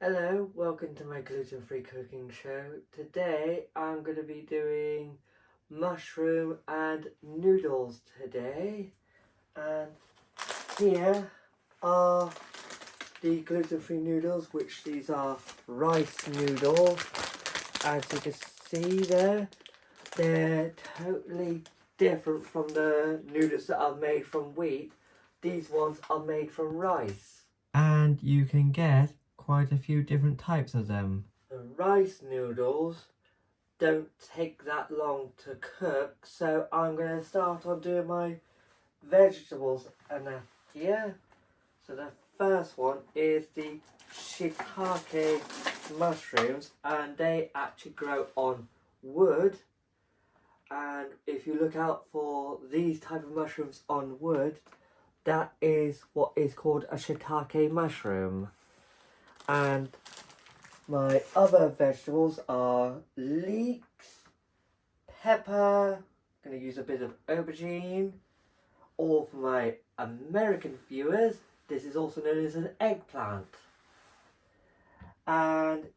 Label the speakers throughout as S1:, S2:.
S1: Hello, welcome to my gluten-free cooking show. Today I'm going to be doing mushroom and noodles today. And here are the gluten-free noodles, which these are rice noodles. As you can see there, they're totally different from the noodles that are made from wheat. These ones are made from rice. And you can get quite a few different types of them. The rice noodles don't take that long to cook, so I'm going to start on doing my vegetables and here. So the first one is the Shiitake mushrooms, and they actually grow on wood. And if you look out for these type of mushrooms on wood, that is what is called a Shiitake mushroom. And my other vegetables are leeks, pepper, I'm going to use a bit of aubergine, or for my American viewers, this is also known as an eggplant. And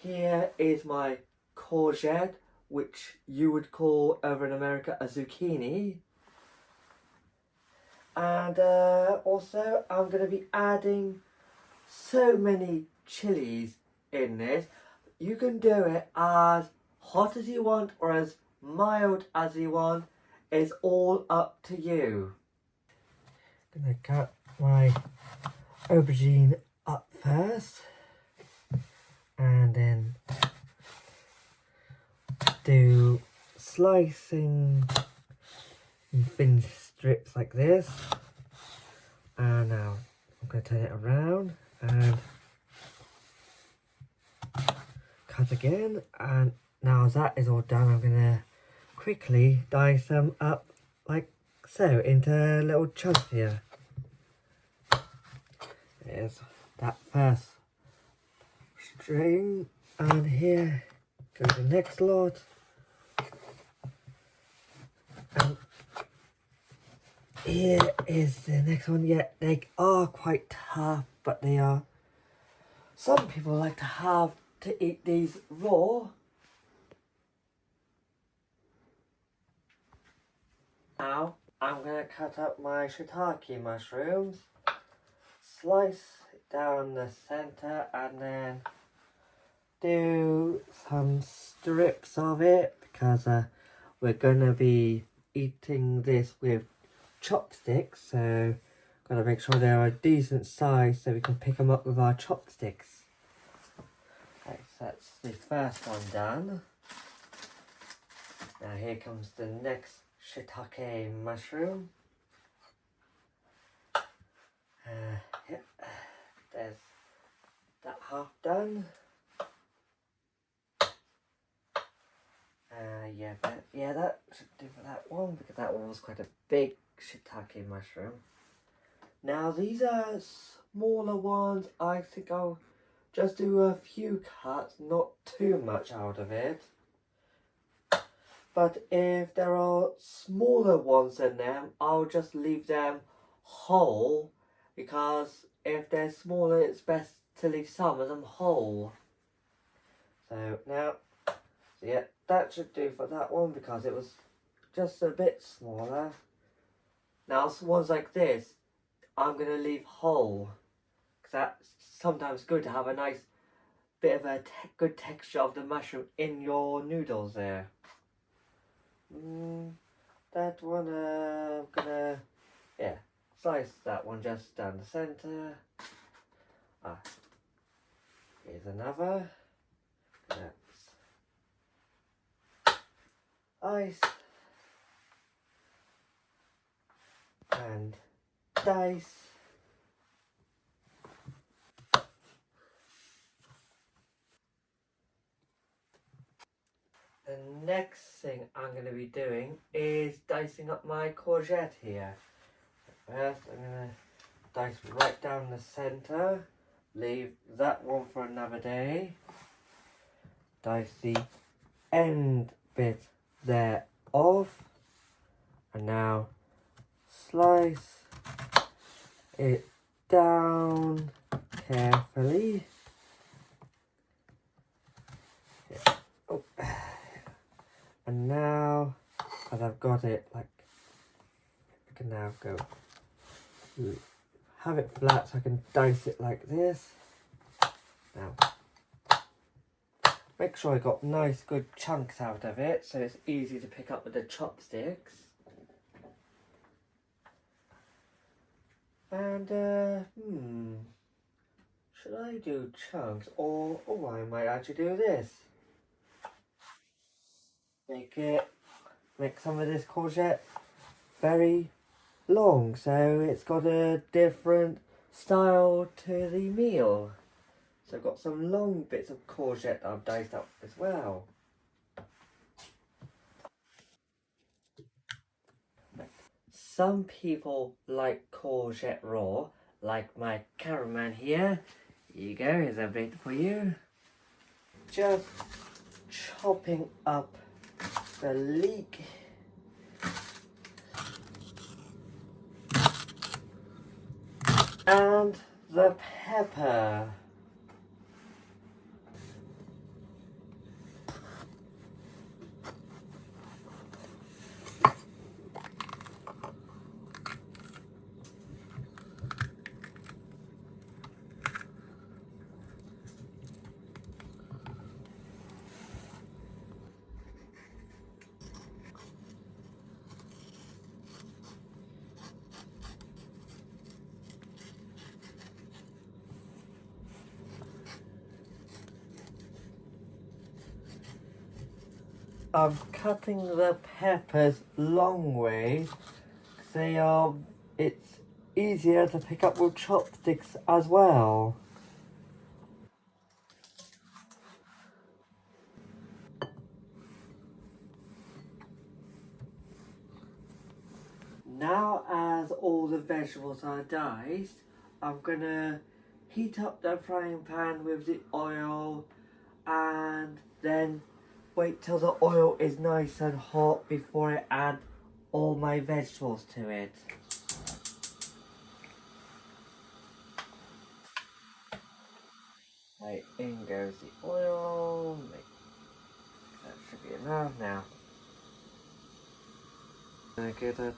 S1: here is my courgette, which you would call over in America a zucchini. And also I'm going to be adding so many chilies in this. You can do it as hot as you want or as mild as you want. It's all up to you. I'm gonna cut my aubergine up first and then do slicing in thin strips like this. And now I'm going to turn it around and cut again. And now that is all done, I'm going to quickly dice them up like so into little chunks here. There's that first string, and here goes the next lot. And here is the next one. Yeah, they are quite tough, but they are. Some people like to eat these raw. Now I'm gonna cut up my shiitake mushrooms, slice it down the center, and then do some strips of it because we're gonna be eating this with chopsticks, so gotta make sure they're a decent size so we can pick them up with our chopsticks. Okay, so that's the first one done. Now here comes the next shiitake mushroom. Yeah, there's that half done. That should do for that one, because that one was quite a big shiitake mushroom. Now these are smaller ones. I think I'll just do a few cuts, not too much out of it. But if there are smaller ones in them, I'll just leave them whole, because if they're smaller, it's best to leave some of them whole. So now, yeah, that should do for that one because it was just a bit smaller. Now ones like this, I'm going to leave whole, because that's sometimes good to have a nice bit of a good texture of the mushroom in your noodles there. That one, I'm gonna, slice that one just down the center. Here's another. That's ice and dice. The next thing I'm going to be doing is dicing up my courgette here. First, I'm going to dice right down the center. Leave that one for another day. Dice the end bit there off. And now slice it down carefully. now, as I've got it, like, I can now go have it flat so I can dice it like this. Now, make sure I got nice good chunks out of it so it's easy to pick up with the chopsticks. And, should I do chunks or, oh, I might actually do this. Make some of this courgette very long so it's got a different style to the meal. So I've got some long bits of courgette that I've diced up as well. Some people like courgette raw, like my cameraman here. Here you go, here's a bit for you. Just chopping up the leek. And the pepper. I'm cutting the peppers long ways. It's easier to pick up with chopsticks as well. Now as all the vegetables are diced, I'm gonna heat up the frying pan with the oil and then wait till the oil is nice and hot before I add all my vegetables to it. Right, in goes the oil. That should be enough now. I get a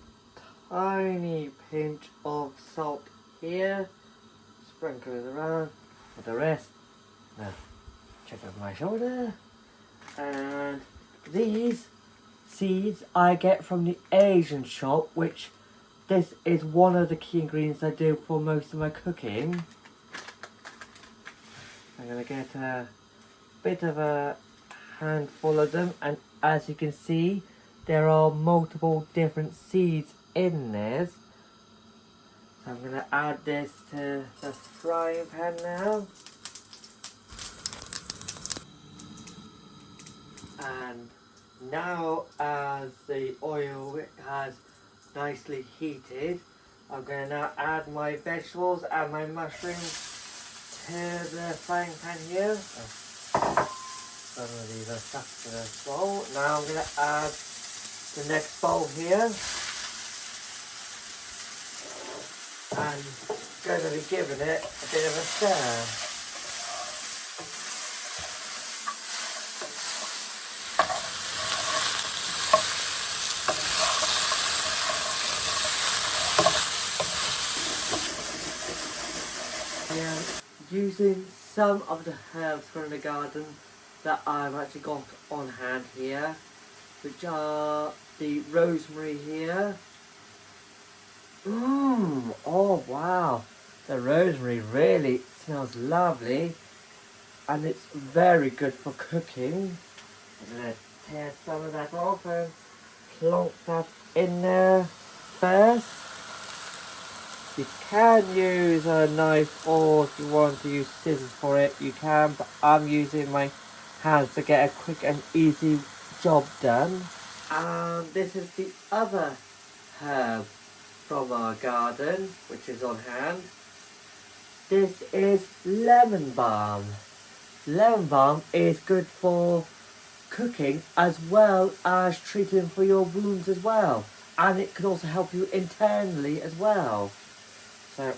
S1: tiny pinch of salt here. Sprinkle it around for the rest. Now, check over my shoulder. And these seeds I get from the Asian shop, which this is one of the key ingredients I do for most of my cooking. I'm going to get a bit of a handful of them, and as you can see there are multiple different seeds in this. So I'm going to add this to the frying pan now. And now as the oil has nicely heated, I'm going to now add my vegetables and my mushrooms to the frying pan here. Some of these are stuck to the bowl. Now I'm going to add the next bowl here. And going to be giving it a bit of a stir. Using some of the herbs from the garden that I've actually got on hand here, which are the rosemary here. Oh wow, the rosemary really smells lovely and it's very good for cooking. I'm going to tear some of that off and plonk that in there first. You can use a knife, or if you want to use scissors for it, you can, but I'm using my hands to get a quick and easy job done. And this is the other herb from our garden, which is on hand. This is lemon balm. Lemon balm is good for cooking as well as treating for your wounds as well. And it can also help you internally as well. So I'm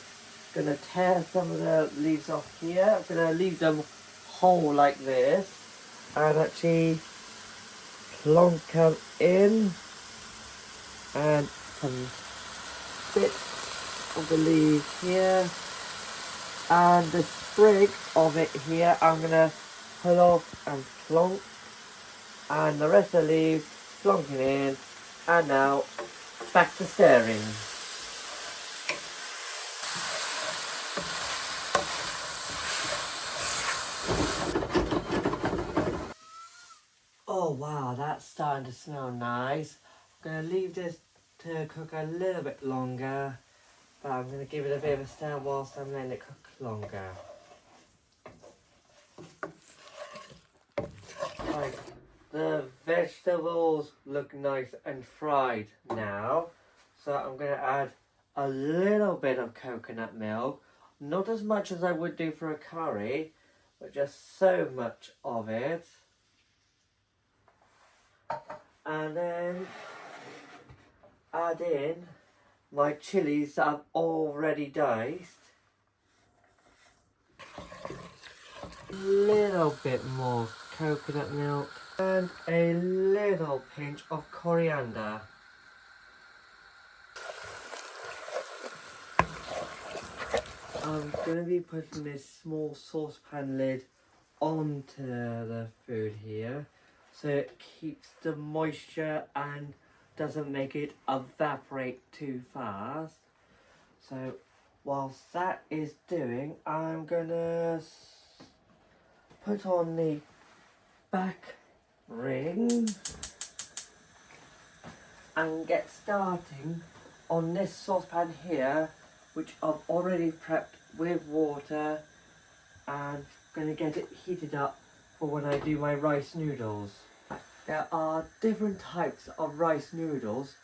S1: going to tear some of the leaves off here. I'm going to leave them whole like this and actually plonk them in, and some bits of the leaves here, and the sprig of it here I'm gonna pull off and plonk, and the rest of the leaves plonking in, and now back to stirring. Oh wow, that's starting to smell nice. I'm going to leave this to cook a little bit longer, but I'm going to give it a bit of a stir whilst I'm letting it cook longer. Right, the vegetables look nice and fried now, so I'm going to add a little bit of coconut milk, not as much as I would do for a curry, but just so much of it. And then add in my chilies that I've already diced. A little bit more coconut milk and a little pinch of coriander. I'm going to be putting this small saucepan lid onto the food here so it keeps the moisture and doesn't make it evaporate too fast. So whilst that is doing, I'm going to put on the back ring and get starting on this saucepan here, which I've already prepped with water, and going to get it heated up for when I do my rice noodles. There are different types of rice noodles.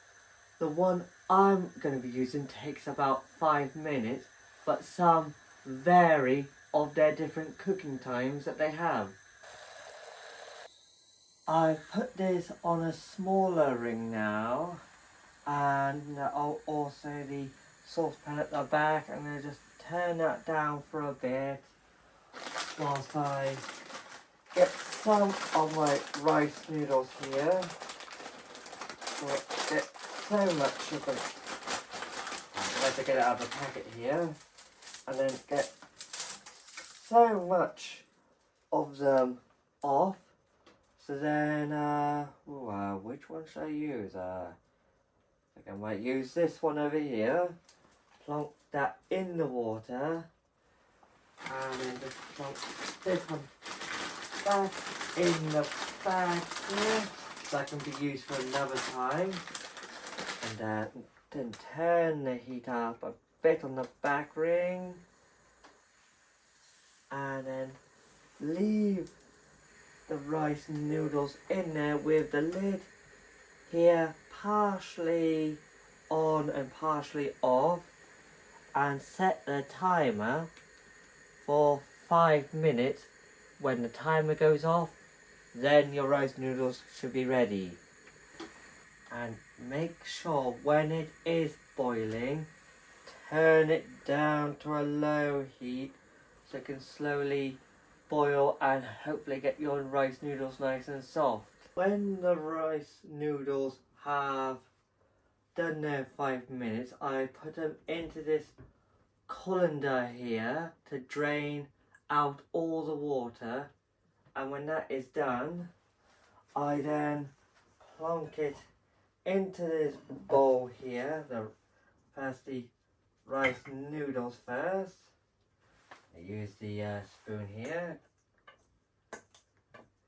S1: The one I'm going to be using takes about 5 minutes, but some vary of their different cooking times that they have. I've put this on a smaller ring now, and I'll also the saucepan at the back. I'm going to just turn that down for a bit whilst I get some of my rice noodles here. So get so much sugar. I have to get it out of the packet here, and then get so much of them off. So then, which one should I use? I think I might use this one over here. Plonk that in the water, and then just plonk this one back in the bag here, so that can be used for another time. And then turn the heat up a bit on the back ring, and then leave the rice noodles in there with the lid here partially on and partially off, and set the timer for 5 minutes. When the timer goes off, then your rice noodles should be ready. And make sure when it is boiling, turn it down to a low heat so it can slowly boil and hopefully get your rice noodles nice and soft. When the rice noodles have done their 5 minutes, I put them into this colander here to drain out all the water, and when that is done, I then plonk it into this bowl here. First the rice noodles first. I use the spoon here.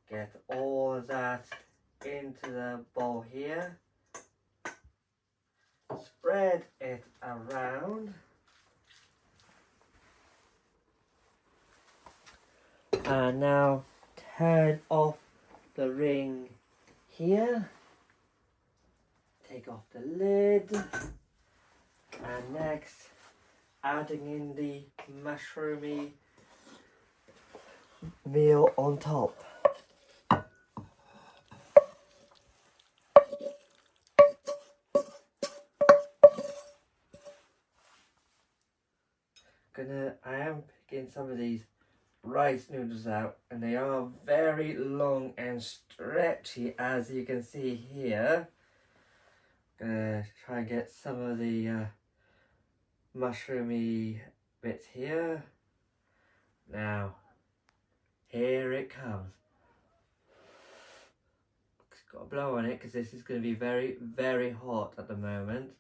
S1: Get all of that into the bowl here. Spread it around. And now turn off the ring here. Take off the lid. And next, adding in the mushroomy meal on top. I am picking some of these rice noodles out, and they are very long and stretchy, as you can see here. Gonna try and get some of the mushroomy bits here. Now, here it comes. It's got a blow on it because this is going to be very, very hot at the moment.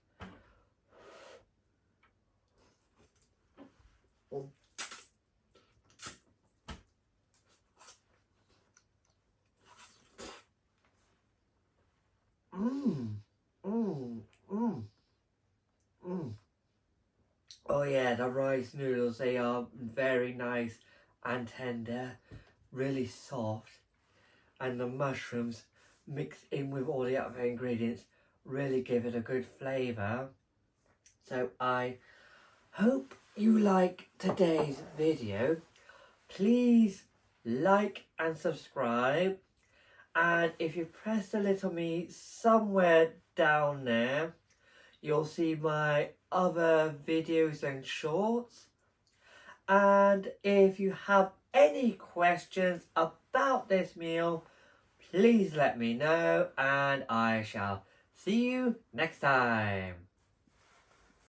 S1: Oh yeah, the rice noodles, they are very nice and tender, really soft, and the mushrooms mixed in with all the other ingredients really give it a good flavour. So I hope you like today's video. Please like and subscribe, and if you press the little me somewhere down there, you'll see my other videos and shorts. And if you have any questions about this meal, please let me know, and I shall see you next time.